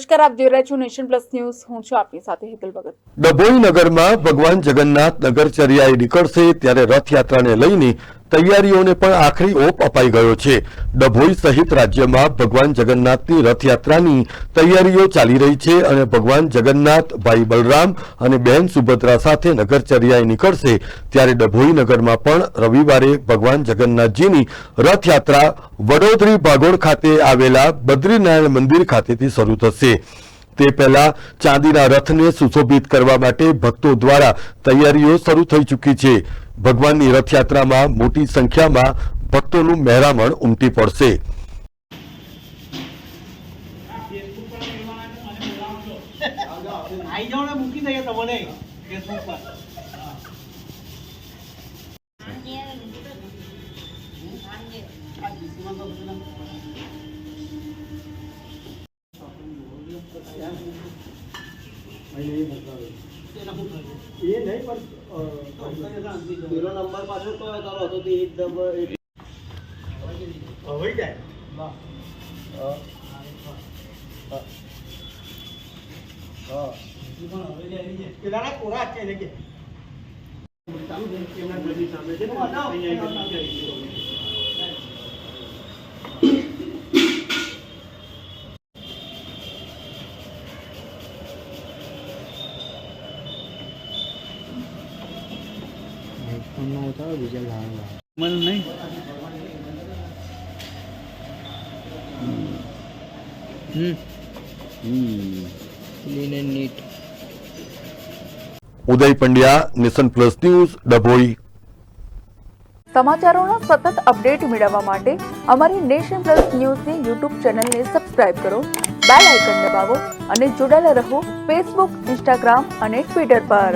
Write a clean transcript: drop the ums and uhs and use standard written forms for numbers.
નમસ્કાર, આપ જોઈ રહ્યા છો નેશન પ્લસ ન્યૂઝ. હું છું આપની સાથે હેતલ ભગત. ડભોઈ નગરમાં ભગવાન જગન્નાથ નગરચર્યાએ નીકળશે ત્યારે રથયાત્રાને લઈને તૈયારીઓને પણ આખરી ઓપ અપાઈ ગયો છે. ડભોઈ સહિત રાજ્યમાં ભગવાન જગન્નાથની રથયાત્રાની તૈયારીઓ ચાલી રહી છે અને ભગવાન જગન્નાથ ભાઈ બલરામ અને બહેન સુભદ્રા સાથે નગરચર્યાએ નીકળશે ત્યારે ડભોઈ નગરમાં પણ રવિવારે ભગવાન જગન્નાથજીની રથયાત્રા વડોદરી ભાગોળ ખાતે આવેલા બદ્રીનારાયણ મંદિર ખાતેથી શરૂ થશે. તે પહેલા ચાંદીના રથને સુશોભિત કરવા માટે ભક્તો દ્વારા તૈયારીઓ શરૂ થઈ ચૂકી છે. ભગવાનની રથયાત્રામાં મોટી સંખ્યામાં ભક્તોનું મહેરામણ ઉમટી પડશે. ये नहीं पर जीरो नंबर पासवर्ड तो है करो तो 888 हो जाए वाह हां जीवन हो जाए किनारा पूरा अच्छे लेके कैमरा बड़ी सामने से होता है विजय लाएगा मन नहीं clean and neat. Uday Pandya, nation plus news, Dabhoi. સમાચારોના સતત અપડેટ મેળવવા માટે અમારી નેશન પ્લસ ન્યૂઝની યુટ્યુબ ચેનલને સબસ્ક્રાઇબ કરો, બેલ આઇકન દબાવો અને જોડાયેલા રહો ફેસબુક, ઇન્સ્ટાગ્રામ અને ટ્વિટર પર.